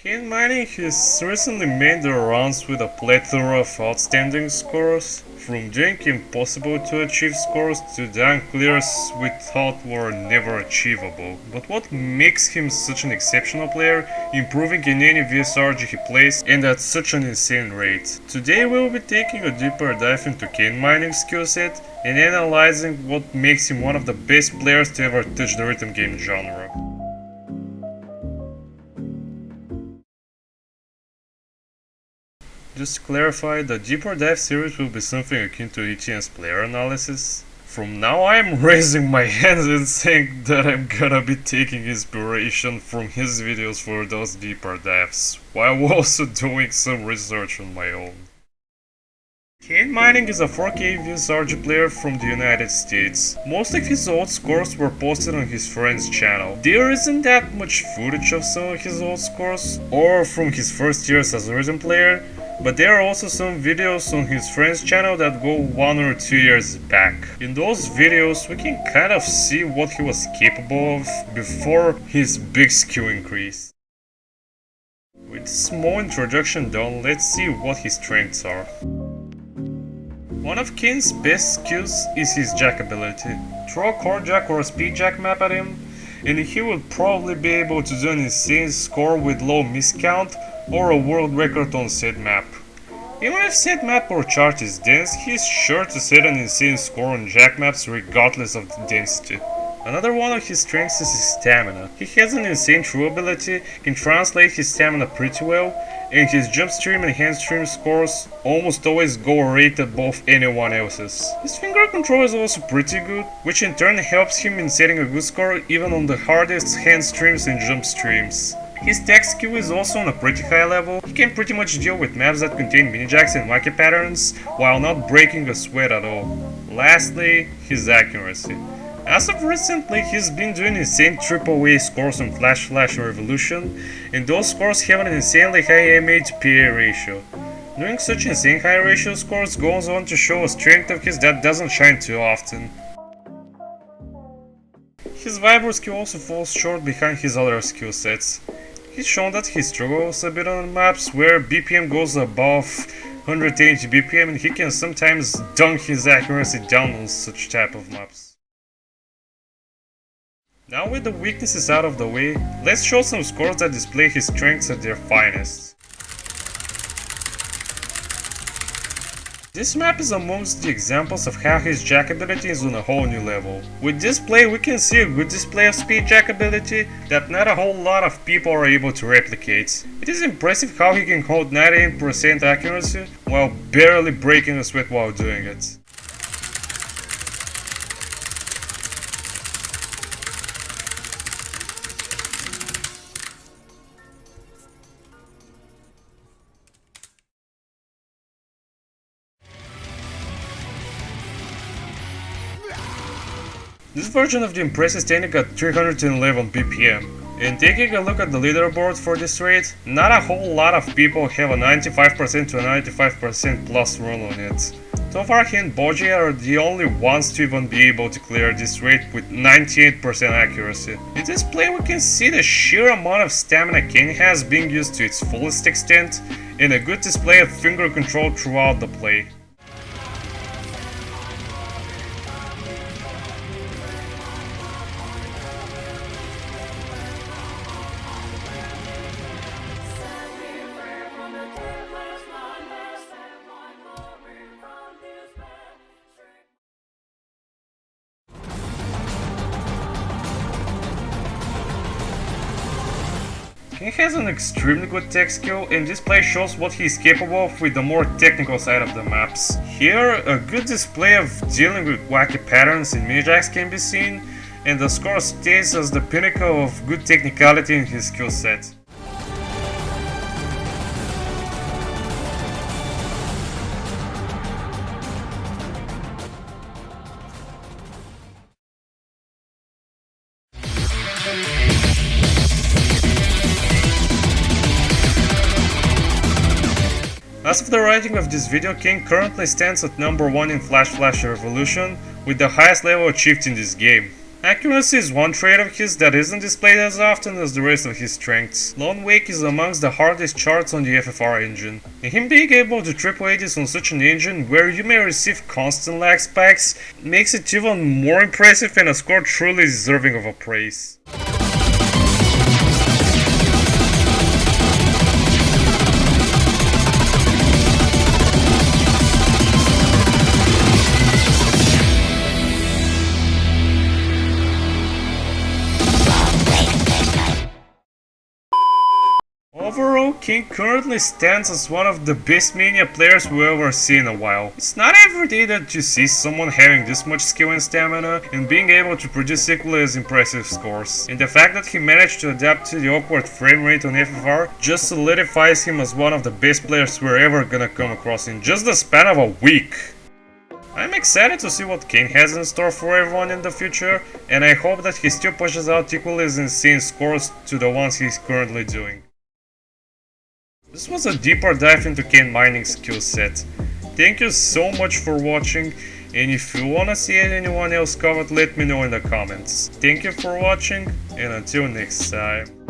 Kanemining has recently made the rounds with a plethora of outstanding scores, from doing impossible to achieve scores to dunk clears we thought were never achievable. But what makes him such an exceptional player, improving in any VSRG he plays and at such an insane rate? Today we'll be taking a deeper dive into Kanemining's skillset and analyzing what makes him one of the best players to ever touch the rhythm game genre. Just to clarify, the deeper dive series will be something akin to ETN's player analysis. From now I am raising my hands and saying that I'm gonna be taking inspiration from his videos for those deeper dives, while also doing some research on my own. Kanemining is a 4K VSRG player from the United States. Most of his old scores were posted on his friend's channel. There isn't that much footage of some of his old scores, or from his first years as a rhythm player, but there are also some videos on his friend's channel that go 1 or 2 years back. In those videos we can kind of see what he was capable of before his big skill increase. With this small introduction done, let's see what his strengths are. One of Kane's best skills is his jack ability. Throw a chord jack or a speed jack map at him, and he will probably be able to do an insane score with low miscount or a world record on said map. Even if said map or chart is dense, he is sure to set an insane score on jack maps regardless of the density. Another one of his strengths is his stamina. He has an insane throw ability, can translate his stamina pretty well, and his jump stream and hand stream scores almost always go rate above anyone else's. His finger control is also pretty good, which in turn helps him in setting a good score even on the hardest hand streams and jump streams. His tech skill is also on a pretty high level. He can pretty much deal with maps that contain mini-jacks and wacky patterns while not breaking a sweat at all. Lastly, his accuracy. As of recently, he's been doing insane AAA scores on Flash and Revolution, and those scores have an insanely high MA to PA ratio. Doing such insane high ratio scores goes on to show a strength of his that doesn't shine too often. His Vibro skill also falls short behind his other skill sets. He's shown that he struggles a bit on maps where BPM goes above 180 BPM, and he can sometimes dunk his accuracy down on such type of maps. Now with the weaknesses out of the way, let's show some scores that display his strengths at their finest. This map is amongst the examples of how his jack ability is on a whole new level. With this play we can see a good display of speed jack ability that not a whole lot of people are able to replicate. It is impressive how he can hold 98% accuracy while barely breaking a sweat while doing it. This version of the Impress is standing at 311 BPM, and taking a look at the leaderboard for this rate, not a whole lot of people have a 95% to a 95% plus run on it. So far he and Boji are the only ones to even be able to clear this rate with 98% accuracy. In this play we can see the sheer amount of stamina Kane has being used to its fullest extent, and a good display of finger control throughout the play. He has an extremely good tech skill, and this play shows what he is capable of with the more technical side of the maps. Here, a good display of dealing with wacky patterns and mini-jacks can be seen, and the score stays as the pinnacle of good technicality in his skill set. As of the writing of this video, King currently stands at number 1 in Flash Revolution, with the highest level achieved in this game. Accuracy is one trait of his that isn't displayed as often as the rest of his strengths. Lone Wake is amongst the hardest charts on the FFR engine. And him being able to triple 80s on such an engine where you may receive constant lag spikes makes it even more impressive and a score truly deserving of a praise. Overall, King currently stands as one of the best Mania players we've ever seen in a while. It's not every day that you see someone having this much skill and stamina and being able to produce equally as impressive scores. And the fact that he managed to adapt to the awkward frame rate on FFR just solidifies him as one of the best players we're ever gonna come across in just the span of a week. I'm excited to see what King has in store for everyone in the future, and I hope that he still pushes out equally as insane scores to the ones he's currently doing. This was a deeper dive into Kanemining's skill set. Thank you so much for watching, and if you wanna see anyone else covered, let me know in the comments. Thank you for watching, and until next time.